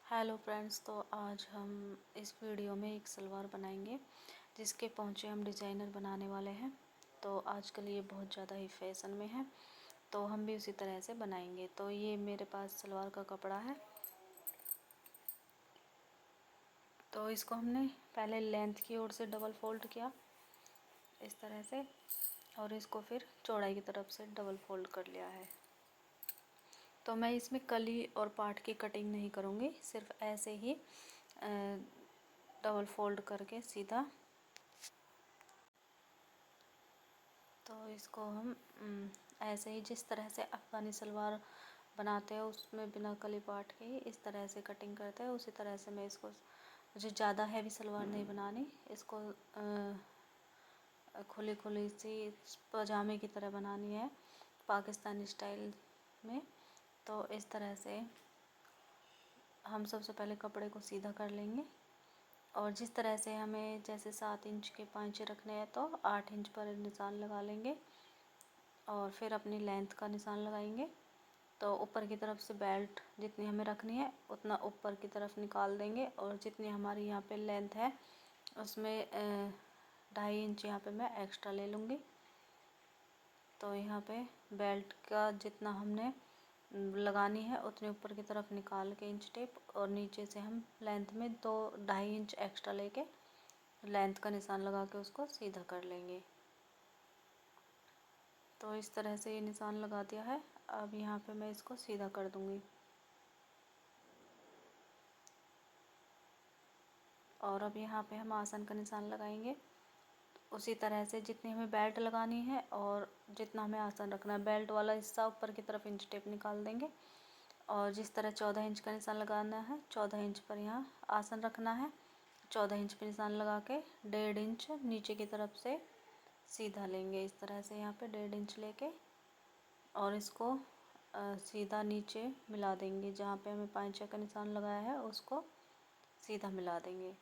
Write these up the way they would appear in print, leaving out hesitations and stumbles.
Hello friends, तो आज हम इस वीडियो में एक सलवार बनाएंगे जिसके पहुँचे हम डिज़ाइनर बनाने वाले हैं। तो आजकल ये बहुत ज़्यादा ही फैशन में है, तो हम भी उसी तरह से बनाएंगे। तो ये मेरे पास सलवार का कपड़ा है, तो इसको हमने पहले लेंथ की ओर से डबल फोल्ड किया इस तरह से, और इसको फिर चौड़ाई की तरफ से डबल फोल्ड कर लिया है। तो मैं इसमें कली और पार्ट की कटिंग नहीं करूँगी, सिर्फ ऐसे ही डबल फोल्ड करके सीधा। तो इसको हम ऐसे ही जिस तरह से अफ़गानी सलवार बनाते हैं उसमें बिना कली पाट के ही इस तरह से कटिंग करते हैं, उसी तरह से मैं इसको, मुझे ज़्यादा हैवी सलवार नहीं बनानी, इसको खुली खुली सी पजामे की तरह बनानी है पाकिस्तानी स्टाइल में। तो इस तरह से हम सबसे पहले कपड़े को सीधा कर लेंगे, और जिस तरह से हमें जैसे 7 इंच के पांचे रखने हैं तो 8 इंच पर निशान लगा लेंगे, और फिर अपनी लेंथ का निशान लगाएंगे। तो ऊपर की तरफ से बेल्ट जितनी हमें रखनी है उतना ऊपर की तरफ निकाल देंगे, और जितनी हमारी यहाँ पे लेंथ है उसमें 2.5 इंच यहाँ पे मैं एक्स्ट्रा ले लूँगी। तो यहाँ पे बेल्ट का जितना हमने लगानी है उतने ऊपर की तरफ निकाल के इंच टेप, और नीचे से हम लेंथ में 2-2.5 इंच एक्स्ट्रा लेके लेंथ का निशान लगा के उसको सीधा कर लेंगे। तो इस तरह से ये निशान लगा दिया है। अब यहाँ पे मैं इसको सीधा कर दूँगी, और अब यहाँ पे हम आसन का निशान लगाएंगे। उसी तरह से जितनी हमें बेल्ट लगानी है और जितना हमें आसन रखना है, बेल्ट वाला हिस्सा ऊपर की तरफ इंच टेप निकाल देंगे, और जिस तरह 14 इंच का निशान लगाना है 14 इंच पर यहाँ आसन रखना है। 14 इंच पर निशान लगा के 1.5 इंच नीचे की तरफ से सीधा लेंगे इस तरह से, यहाँ पे 1.5 इंच लेके, और इसको सीधा नीचे मिला देंगे। जहाँ पे हमें पाँचे का निशान लगाया है उसको सीधा मिला देंगे।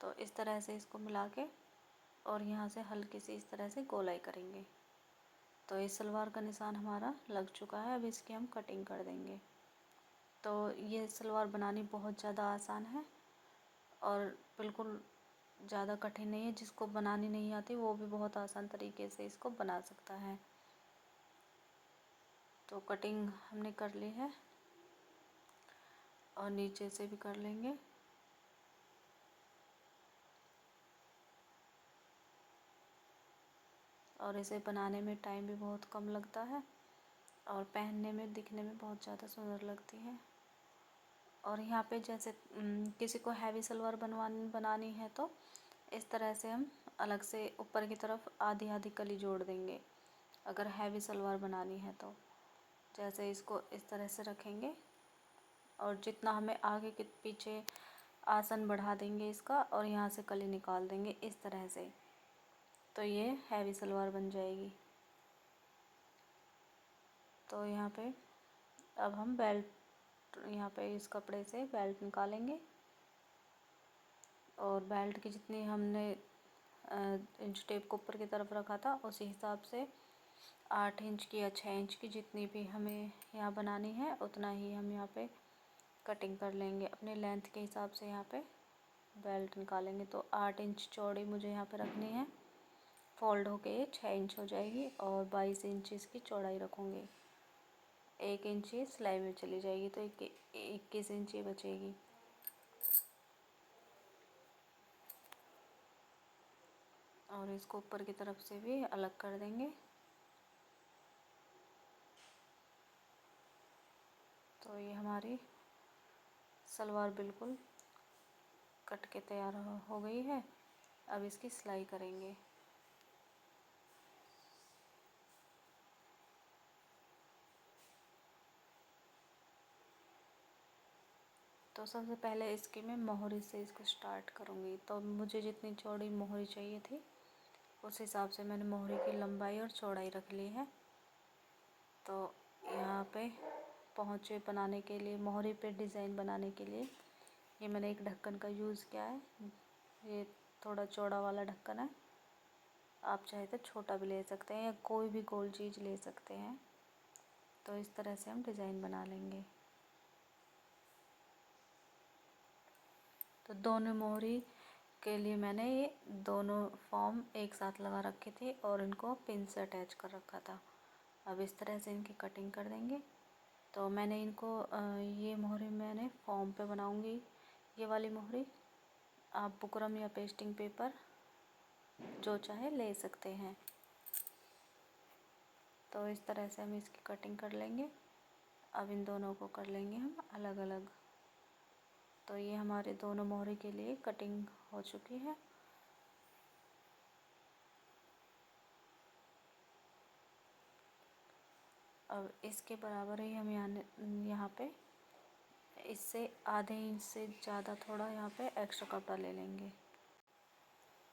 तो इस तरह से इसको मिला के, और यहाँ से हल्की सी इस तरह से गोलाई करेंगे। तो इस सलवार का निशान हमारा लग चुका है। अब इसकी हम कटिंग कर देंगे। तो ये सलवार बनानी बहुत ज़्यादा आसान है और बिल्कुल ज़्यादा कठिन नहीं है। जिसको बनानी नहीं आती वो भी बहुत आसान तरीके से इसको बना सकता है। तो कटिंग हमने कर ली है, और नीचे से भी कर लेंगे। और इसे बनाने में टाइम भी बहुत कम लगता है, और पहनने में दिखने में बहुत ज़्यादा सुंदर लगती है। और यहाँ पे जैसे किसी को हैवी सलवार बनानी है तो इस तरह से हम अलग से ऊपर की तरफ आधी आधी कली जोड़ देंगे, अगर हैवी सलवार बनानी है तो। जैसे इसको इस तरह से रखेंगे, और जितना हमें आगे के पीछे आसन बढ़ा देंगे इसका, और यहाँ से कली निकाल देंगे इस तरह से। तो ये हैवी सलवार बन जाएगी। तो यहाँ पे अब हम बेल्ट, यहाँ पे इस कपड़े से बेल्ट निकालेंगे, और बेल्ट की जितनी हमने इंच टेप को ऊपर की तरफ रखा था उसी हिसाब से 8 इंच की या 6 इंच की जितनी भी हमें यहाँ बनानी है उतना ही हम यहाँ पे कटिंग कर लेंगे। अपने लेंथ के हिसाब से यहाँ पे बेल्ट निकालेंगे। तो 8 इंच चौड़ी मुझे यहाँ पे रखनी है, फोल्ड होके ये 6 इंच हो जाएगी, और 22 इंच इसकी चौड़ाई रखूँगी। 1 इंच ये सिलाई में चली जाएगी, तो 21 इंच ये बचेगी। और इसको ऊपर की तरफ से भी अलग कर देंगे। तो ये हमारी सलवार बिल्कुल कट के तैयार हो गई है। अब इसकी सिलाई करेंगे। तो सबसे पहले इसकी मैं मोहरी से इसको स्टार्ट करूँगी। तो मुझे जितनी चौड़ी मोहरी चाहिए थी उस हिसाब से मैंने मोहरी की लंबाई और चौड़ाई रख ली है। तो यहाँ पे पहुँचे बनाने के लिए, मोहरी पे डिज़ाइन बनाने के लिए ये मैंने एक ढक्कन का यूज़ किया है। ये थोड़ा चौड़ा वाला ढक्कन है, आप चाहे तो छोटा भी ले सकते हैं या कोई भी गोल चीज़ ले सकते हैं। तो इस तरह से हम डिज़ाइन बना लेंगे। तो दोनों मोहरी के लिए मैंने ये दोनों फॉर्म एक साथ लगा रखे थे और इनको पिन से अटैच कर रखा था। अब इस तरह से इनकी कटिंग कर देंगे। तो मैंने इनको ये मोहरी मैंने फॉर्म पे बनाऊंगी। ये वाली मोहरी आप बुकरम या पेस्टिंग पेपर जो चाहे ले सकते हैं। तो इस तरह से हम इसकी कटिंग कर लेंगे। अब इन दोनों को कर लेंगे हम अलग अलग। तो ये हमारे दोनों मोहरी के लिए कटिंग हो चुकी है। अब इसके बराबर ही हम यहाँ पे इससे आधे इंच से ज़्यादा थोड़ा यहाँ पे एक्स्ट्रा कपड़ा ले लेंगे।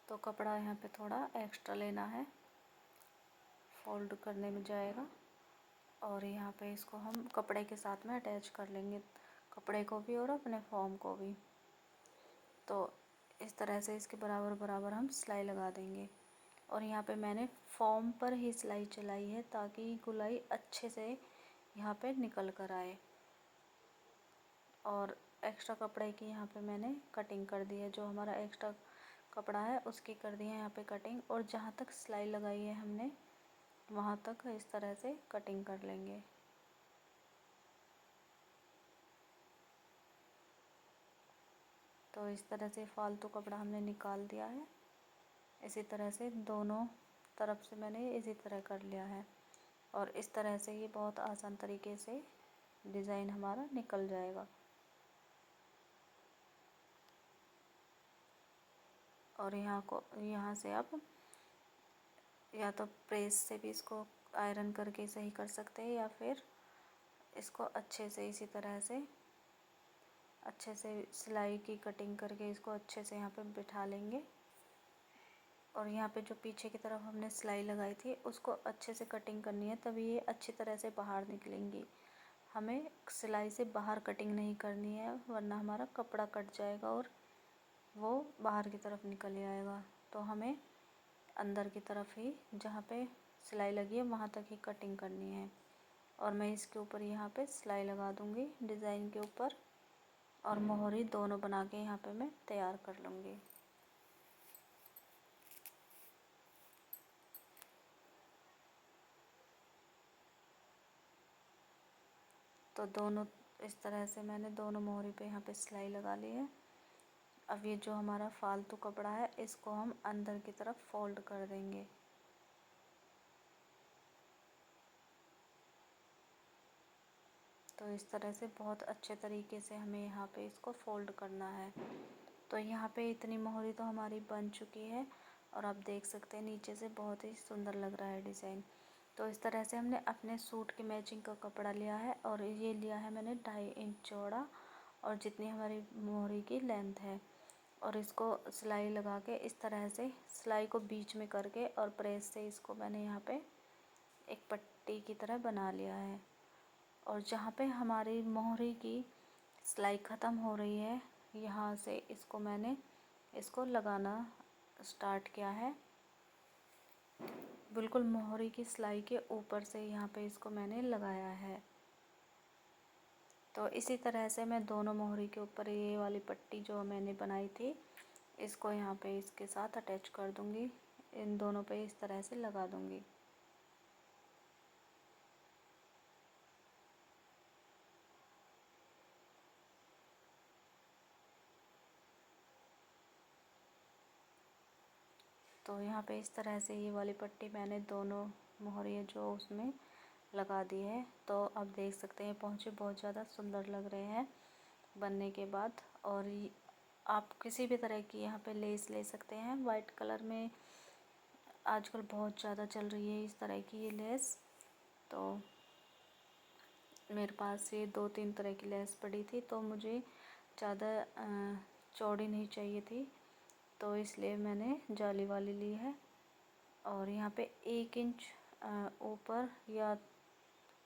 तो कपड़ा यहाँ पे थोड़ा एक्स्ट्रा लेना है, फोल्ड करने में जाएगा। और यहाँ पे इसको हम कपड़े के साथ में अटैच कर लेंगे, कपड़े को भी और अपने फॉर्म को भी। तो इस तरह से इसके बराबर बराबर हम सिलाई लगा देंगे। और यहाँ पे मैंने फॉर्म पर ही सिलाई चलाई है ताकि गुलाई अच्छे से यहाँ पे निकल कर आए। और एक्स्ट्रा कपड़े की यहाँ पे मैंने कटिंग कर दी है। जो हमारा एक्स्ट्रा कपड़ा है उसकी कर दी है यहाँ पे कटिंग। और जहाँ तक सिलाई लगाई है हमने वहाँ तक इस तरह से कटिंग कर लेंगे। तो इस तरह से फालतू कपड़ा हमने निकाल दिया है। इसी तरह से दोनों तरफ से मैंने इसी तरह कर लिया है। और इस तरह से ये बहुत आसान तरीके से डिज़ाइन हमारा निकल जाएगा। और यहाँ से आप या तो प्रेस से भी इसको आयरन करके सही कर सकते हैं, या फिर इसको अच्छे से इसी तरह से अच्छे से सिलाई की कटिंग करके इसको अच्छे से यहाँ पे बिठा लेंगे। और यहाँ पे जो पीछे की तरफ हमने सिलाई लगाई थी उसको अच्छे से कटिंग करनी है, तभी ये अच्छी तरह से बाहर निकलेंगी। हमें सिलाई से बाहर कटिंग नहीं करनी है, वरना हमारा कपड़ा कट जाएगा और वो बाहर की तरफ निकल आएगा। तो हमें अंदर की तरफ ही जहाँ पे सिलाई लगी है वहाँ तक ही कटिंग करनी है। और मैं इसके ऊपर यहाँ पे सिलाई लगा दूँगी डिज़ाइन के ऊपर। और मोहरी दोनों बना के यहाँ पे मैं तैयार कर लूँगी। तो दोनों इस तरह से मैंने दोनों मोहरी पे यहाँ पे सिलाई लगा ली है। अब ये जो हमारा फालतू कपड़ा है इसको हम अंदर की तरफ फोल्ड कर देंगे। तो इस तरह से बहुत अच्छे तरीके से हमें यहाँ पे इसको फोल्ड करना है। तो यहाँ पे इतनी मोहरी तो हमारी बन चुकी है और आप देख सकते हैं नीचे से बहुत ही सुंदर लग रहा है डिज़ाइन। तो इस तरह से हमने अपने सूट की मैचिंग का कपड़ा लिया है और ये लिया है मैंने 2.5 इंच चौड़ा और जितनी हमारी मोहरी की लेंथ है। और इसको सिलाई लगा के इस तरह से सिलाई को बीच में करके और प्रेस से इसको मैंने यहाँ पे एक पट्टी की तरह बना लिया है। और जहाँ पे हमारी मोहरी की सिलाई ख़त्म हो रही है यहाँ से इसको मैंने इसको लगाना स्टार्ट किया है। बिल्कुल मोहरी की सिलाई के ऊपर से यहाँ पे इसको मैंने लगाया है। तो इसी तरह से मैं दोनों मोहरी के ऊपर ये वाली पट्टी जो मैंने बनाई थी इसको यहाँ पे इसके साथ अटैच कर दूँगी। इन दोनों पे इस तरह से लगा दूँगी। तो यहाँ पे इस तरह से ये वाली पट्टी मैंने दोनों मोहरी जो उसमें लगा दी है। तो आप देख सकते हैं पहुँचे बहुत ज़्यादा सुंदर लग रहे हैं बनने के बाद। और आप किसी भी तरह की यहाँ पे लेस ले सकते हैं। वाइट कलर में आजकल बहुत ज़्यादा चल रही है इस तरह की ये लेस। तो मेरे पास ये 2-3 तरह की लेस पड़ी थी, तो मुझे ज़्यादा चौड़ी नहीं चाहिए थी, तो इसलिए मैंने जाली वाली ली है। और यहाँ पे 1 इंच ऊपर या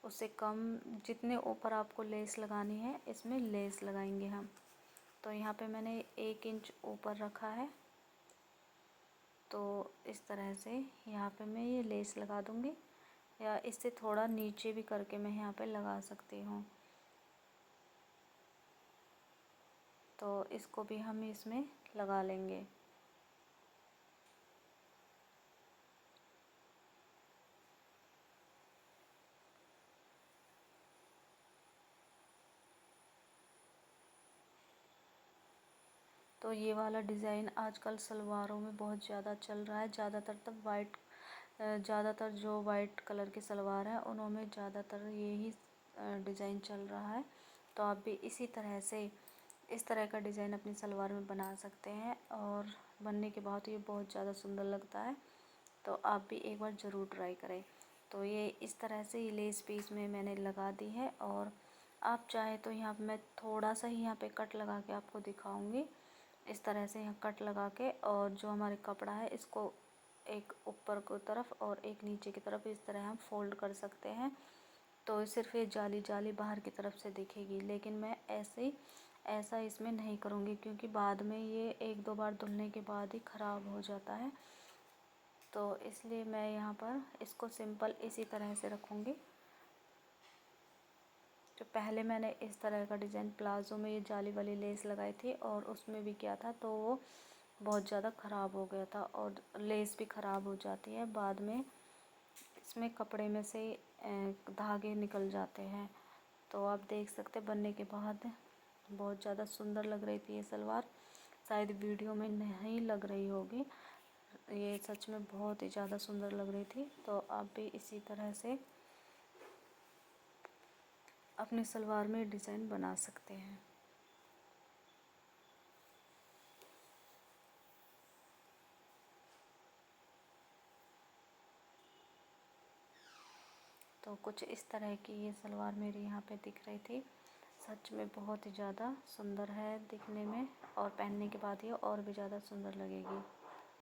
उससे कम जितने ऊपर आपको लेस लगानी है इसमें लेस लगाएंगे हम। तो यहाँ पे मैंने 1 इंच ऊपर रखा है। तो इस तरह से यहाँ पे मैं ये लेस लगा दूँगी। या इससे थोड़ा नीचे भी करके मैं यहाँ पे लगा सकती हूँ। तो इसको भी हम इसमें लगा लेंगे। तो ये वाला डिज़ाइन आजकल सलवारों में बहुत ज़्यादा चल रहा है। ज़्यादातर जो वाइट कलर की सलवार है उनमें ज़्यादातर यही डिज़ाइन चल रहा है। तो आप भी इसी तरह से इस तरह का डिज़ाइन अपनी सलवार में बना सकते हैं और बनने के बाद ये बहुत ज़्यादा सुंदर लगता है। तो आप भी एक बार ज़रूर ट्राई करें। तो ये इस तरह से ये लेस पीस में मैंने लगा दी है और आप चाहे तो यहाँ पे मैं थोड़ा सा ही यहाँ पे कट लगा के आपको दिखाऊंगी। इस तरह से यहाँ कट लगा के और जो हमारे कपड़ा है इसको एक ऊपर की तरफ और एक नीचे की तरफ इस तरह हम फोल्ड कर सकते हैं। तो सिर्फ ये जाली जाली बाहर की तरफ से दिखेगी, लेकिन मैं ऐसा इसमें नहीं करूँगी क्योंकि बाद में ये एक दो बार धुलने के बाद ही ख़राब हो जाता है। तो इसलिए मैं यहाँ पर इसको सिंपल इसी तरह से रखूँगी। जो पहले मैंने इस तरह का डिज़ाइन प्लाज़ो में ये जाली वाली लेस लगाई थी और उसमें भी किया था, तो वो बहुत ज़्यादा ख़राब हो गया था और लेस भी ख़राब हो जाती है बाद में। इसमें कपड़े में से धागे निकल जाते हैं। तो आप देख सकते बनने के बाद बहुत ज़्यादा सुंदर लग रही थी ये सलवार। शायद वीडियो में नहीं लग रही होगी, ये सच में बहुत ही ज़्यादा सुंदर लग रही थी। तो आप भी इसी तरह से अपनी सलवार में डिज़ाइन बना सकते हैं। तो कुछ इस तरह की ये सलवार मेरी यहाँ पे दिख रही थी। सच में बहुत ही ज़्यादा सुंदर है दिखने में और पहनने के बाद ये और भी ज़्यादा सुंदर लगेगी।